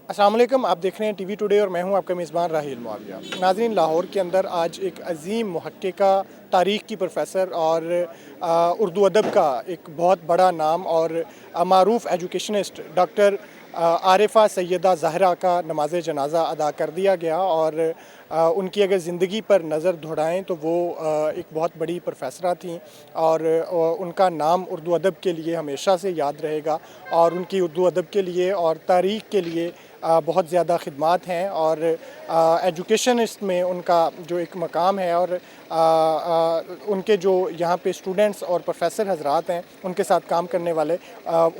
अस्सलाम वालेकुम, आप देख रहे हैं टीवी टुडे और मैं हूं आपका मेज़बान राहील मुआविया। नाज़रीन, लाहौर के अंदर आज एक अजीम मुहक्किका, तारीख़ की प्रोफ़ेसर और उर्दू अदब का एक बहुत बड़ा नाम और मारूफ़ एजुकेशनिस्ट डॉक्टर आरिफ़ा सैयदा ज़हरा का नमाज़ जनाज़ा अदा कर दिया गया। और उनकी अगर ज़िंदगी पर नज़र दौड़ाएँ तो वो एक बहुत बड़ी प्रोफ़ेसरा थीं और उनका नाम उर्दू अदब के लिए हमेशा से याद रहेगा और उनकी उर्दू अदब के लिए और तारीख़ के लिए बहुत ज़्यादा ख़िदमात हैं और एजुकेशनिस्ट में उनका जो एक मकाम है और उनके जो यहाँ पे स्टूडेंट्स और प्रोफेसर हज़रात हैं उनके साथ काम करने वाले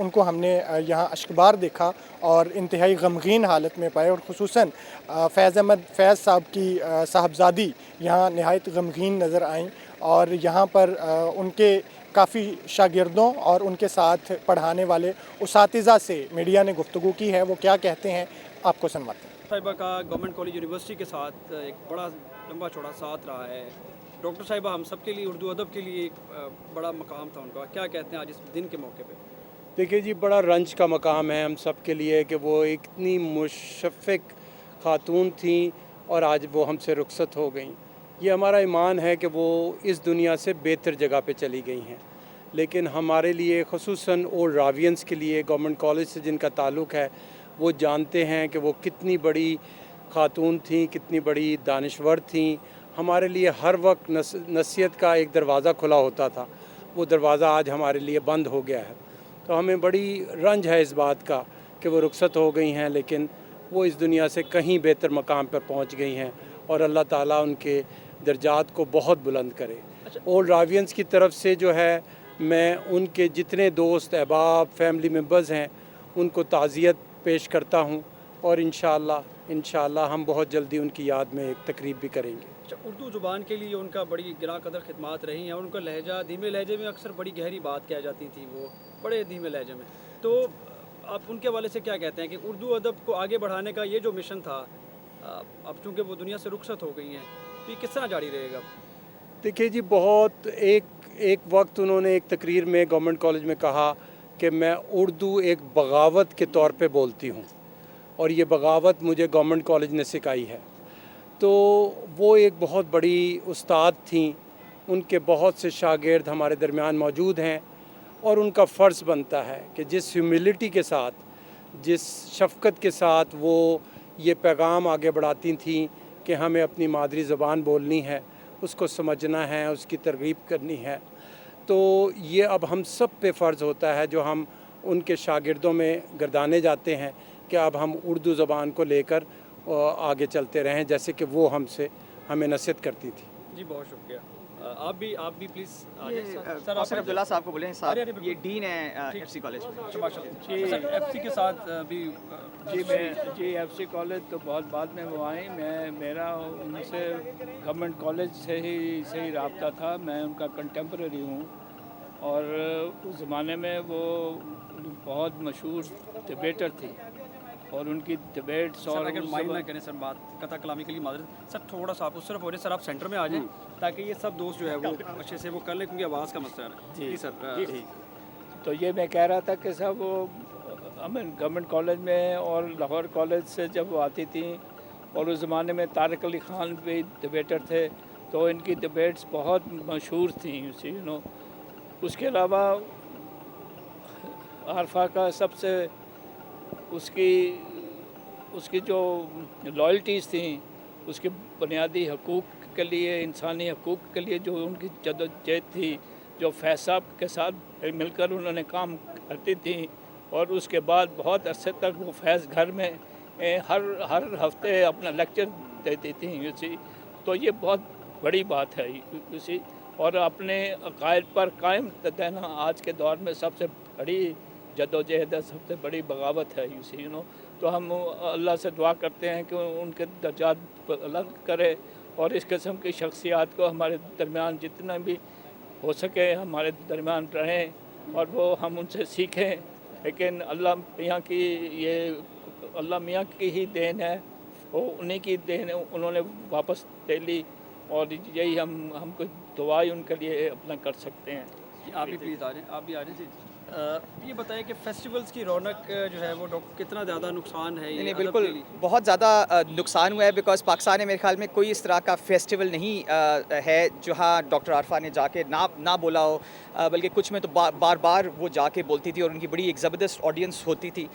उनको हमने यहाँ अश्कबार देखा और इंतहाई गमगीन हालत में पाए और ख़ुसूसन फैज़ साहब की साहबजादी यहाँ नहायत गमगीन नज़र आईं और यहाँ पर उनके काफ़ी शागिर्दों और उनके साथ पढ़ाने वाले उसातिज़ा से मीडिया ने गुफ्तगू की है। वो क्या कहते हैं आपको सुनवाते हैं। साहिबा का गवर्नमेंट कॉलेज यूनिवर्सिटी के साथ एक बड़ा लंबा चौड़ा साथ रहा है। डॉक्टर साहिबा हम सब के लिए उर्दू अदब के लिए एक बड़ा मकाम था उनका। क्या कहते हैं आज इस दिन के मौके पे? देखिए जी, बड़ा रंज का मकाम है हम सब के लिए कि वो एक इतनी मुशफ़िक़ ख़ातून थी और आज वो हमसे रुखसत हो गई। ये हमारा ईमान है कि वो इस दुनिया से बेहतर जगह पे चली गई हैं, लेकिन हमारे लिए ख़ुसूसन ओल्ड रावियंस के लिए गवर्नमेंट कॉलेज से जिनका ताल्लुक़ है वो जानते हैं कि वो कितनी बड़ी ख़ातून थी, कितनी बड़ी दानिश्वर थी। हमारे लिए हर वक्त नसीहत का एक दरवाज़ा खुला होता था, वो दरवाज़ा आज हमारे लिए बंद हो गया है। तो हमें बड़ी रंज है इस बात का कि वो रुखसत हो गई हैं, लेकिन वो इस दुनिया से कहीं बेहतर मकाम पर पहुंच गई हैं और अल्लाह ताला उनके दर्जात को बहुत बुलंद करे। ओल्ड रावियंस की तरफ से जो है, मैं उनके जितने दोस्त अहबाब फैमिली मेम्बर्स हैं उनको ताज़ियत पेश करता हूँ और इंशाअल्लाह हम बहुत जल्दी उनकी याद में एक तकरीब भी करेंगे। अच्छा, उर्दू ज़ुबान के लिए उनका बड़ी गिरा कदर खिदमात रही हैं और उनका लहजा धीमे लहजे में अक्सर बड़ी गहरी बात कह जाती थी, वो बड़े धीमे लहजे में। तो आप उनके हवाले से क्या कहते हैं कि उर्दू अदब को आगे बढ़ाने का ये जो मिशन था, अब चूँकि वो दुनिया से रुखसत हो गई हैं, तो ये किस तरह जारी रहेगा? देखिए जी, बहुत एक वक्त उन्होंने एक तकरीर में गवर्नमेंट कॉलेज में कहा कि मैं उर्दू एक बगावत के तौर पे बोलती हूँ और ये बगावत मुझे गवर्नमेंट कॉलेज ने सिखाई है। तो वो एक बहुत बड़ी उस्ताद थी, उनके बहुत से शागिर्द हमारे दरमियान मौजूद हैं और उनका फ़र्ज़ बनता है कि जिस ह्यूमिलिटी के साथ, जिस शफ़क़त के साथ वो ये पैगाम आगे बढ़ाती थीं कि हमें अपनी मादरी ज़बान बोलनी है, उसको समझना है, उसकी तरग़ीब करनी है। तो ये अब हम सब पे फ़र्ज़ होता है जो हम उनके शागिर्दों में गर्दाने जाते हैं कि अब हम उर्दू ज़बान को लेकर आगे चलते रहें, जैसे कि वो हमें नसीहत करती थी। जी, बहुत शुक्रिया। आप भी प्लीज़ सर अब्दुल्ला साहब को बोलें। साहब ये डीन है एफसी कॉलेज। सर एफसी के साथ भी जी एफसी कॉलेज तो बहुत बाद में वो आए। मेरा उनसे गवर्नमेंट कॉलेज से ही सही रब्ता था। मैं उनका कंटेम्प्रेरी हूँ और उस ज़माने में वो बहुत मशहूर डिबेटर थी और उनकी डिबेट्स और अगर माइंड ना करें सर, बात कथा कलामी के लिए माजरत सर, थोड़ा सा आप उस तरफ हो रहे सर, आप सेंटर में आ जाएं ताकि ये सब दोस्त जो है वो अच्छे से वो कर लें, क्योंकि आवाज़ का मसला है। जी सर। जी, तो ये मैं कह रहा था कि सब वो गवर्नमेंट कॉलेज में और लाहौर कॉलेज से जब वो आती थी और उस ज़माने में तारिक अली ख़ान भी डिबेटर थे, तो इनकी डिबेट्स बहुत मशहूर थी उसके अलावा आरफा का सबसे उसकी जो लॉयल्टीज़ थी, उसके बुनियादी हकूक़ के लिए, इंसानी हकूक़ के लिए जो उनकी जद्दोजहद थी, जो फैज़ साहब के साथ मिलकर उन्होंने काम करती थी और उसके बाद बहुत अरसे तक वो फैज़ घर में हर हफ्ते अपना लेक्चर देती थी तो ये बहुत बड़ी बात है और अपने अक़ायद पर कायम रहना आज के दौर में सबसे बड़ी जद्दोजहद है, सबसे बड़ी बगावत है तो हम अल्लाह से दुआ करते हैं कि उनके दर्जात बुलंद करे और इस किस्म की शख्सियात को हमारे दरमियान जितना भी हो सके हमारे दरमियान रहें और वो हम उनसे सीखें। लेकिन अल्लाह मियाँ की ही देन है, वो उन्हीं की देन है, उन्होंने वापस दे ली और यही हम कुछ दुआएं उनके लिए अपना कर सकते हैं। आप भी प्लीज़ आ जाएँ, आप भी आ जाएँ जी। یہ بتائیں کہ فیسٹیولز کی رونق جو ہے وہ کتنا زیادہ نقصان ہے نہیں بالکل بہت زیادہ نقصان ہوا ہے، بیکاز پاکستان میں میرے خیال میں کوئی اس طرح کا فیسٹیول نہیں ہے جہاں ڈاکٹر عارفہ نے جا کے نہ بولا ہو، بلکہ کچھ میں تو بار بار وہ جا کے بولتی تھی اور ان کی بڑی ایک زبردست آڈینس ہوتی تھی.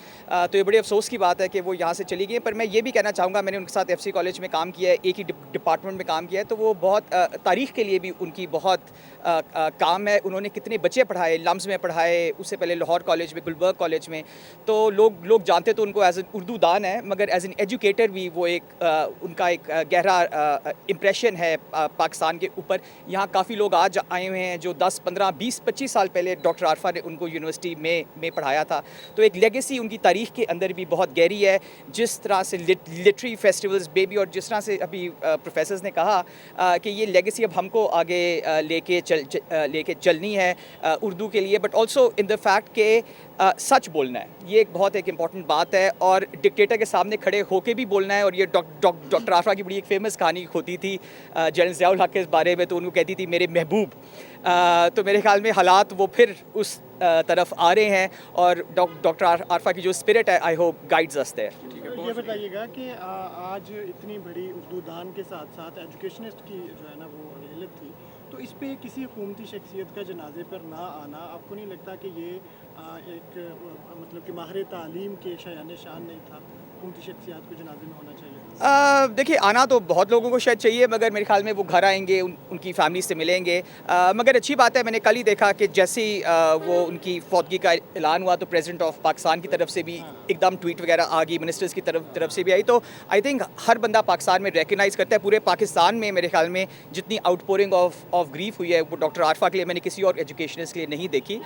تو یہ بڑے افسوس کی بات ہے کہ وہ یہاں سے چلی گئی. پر میں یہ بھی کہنا چاہوں گا، میں نے ان کے ساتھ ایف سی کالج میں کام کیا ہے، ایک ہی ڈپارٹمنٹ میں کام کیا ہے، تو وہ بہت تاریخ کے لیے بھی ان کی بہت کام ہے. انہوں نے کتنے بچے پڑھائے، لمز میں پڑھائے، اس سے پہلے لاہور کالج میں، گلبرگ کالج میں. تو لوگ جانتے تو ان کو ایز این اردو دان ہے، مگر ایز این ایجوکیٹر بھی وہ ایک ان کا ایک گہرا امپریشن ہے پاکستان کے اوپر. یہاں کافی لوگ آج آئے ہوئے ہیں جو 10 15 20 25 سال پہلے ڈاکٹر عارفہ نے ان کو یونیورسٹی میں پڑھایا تھا. تو ایک لیگیسی ان کی تاریخ کے اندر بھی بہت گہری ہے. جس طرح سے لٹری فیسٹیولز بیبی، اور جس طرح سے ابھی پروفیسرز نے کہا کہ یہ لیگیسی اب ہم کو آگے لے کے چلنی ہے اردو کے لیے، but also in the fact کہ سچ بولنا ہے. یہ ایک بہت ایک امپورٹنٹ بات ہے، اور ڈکٹیٹر کے سامنے کھڑے ہو کے بھی بولنا ہے. اور یہ ڈاکٹر عارفہ کی بڑی ایک فیمس کہانی ہوتی تھی جنرل ضیاء الحق کے بارے میں، تو ان کو کہتی تھی میرے محبوب. تو میرے خیال میں حالات وہ پھر اس طرف آ رہے ہیں، اور ڈاکٹر عارفہ کی جو اسپرٹ ہے آئی ہوپ گائیڈز اس دیر. یہ بتائیے گا کہ آج اتنی بڑی اردو دان کے ساتھ ساتھ ایجوکیشنسٹ کی جو ہے نا وہ غیرت تھی، تو اس پہ کسی حکومتی شخصیت کا جنازے پر نہ آنا، آپ کو نہیں لگتا کہ یہ ایک مطلب کہ ماہر تعلیم کے شایان شان نہیں تھا؟ حکومتی شخصیات کو جنازے میں ہونا چاہیے. دیکھیے آنا تو بہت لوگوں کو شاید چاہیے، مگر میرے خیال میں وہ گھر آئیں گے، ان کی فیملی سے ملیں گے. مگر اچھی بات ہے، میں نے کل ہی دیکھا کہ جیسے ہی وہ ان کی فوتگی کا اعلان ہوا تو پریزیڈنٹ آف پاکستان کی طرف سے بھی ایک دم ٹویٹ وغیرہ آ گئی، منسٹرز کی طرف سے بھی آئی. تو آئی تھنک ہر بندہ پاکستان میں ریکگنائز کرتا ہے. پورے پاکستان میں میرے خیال میں جتنی آؤٹ پورنگ آف گریف ہوئی ہے وہ ڈاکٹر عارفہ کے لیے میں نے کسی اور ایجوکیشنسٹ کے لیے نہیں دیکھی.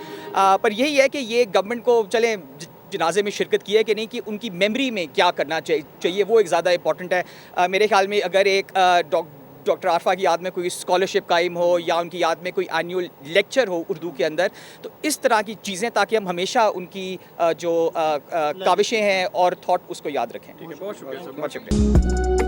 پر یہی ہے کہ یہ گورنمنٹ کو چلیں جنازے میں شرکت کی ہے کہ نہیں، کہ ان کی میموری میں کیا کرنا چاہیے وہ ایک زیادہ امپورٹنٹ ہے. میرے خیال میں اگر ایک ڈاکٹر عارفہ کی یاد میں کوئی اسکالرشپ قائم ہو، یا ان کی یاد میں کوئی اینیول لیکچر ہو اردو کے اندر، تو اس طرح کی چیزیں، تاکہ ہم ہمیشہ ان کی جو کاوشیں ہیں اور تھاٹ اس کو یاد رکھیں. بہت شکریہ. بہت شکریہ.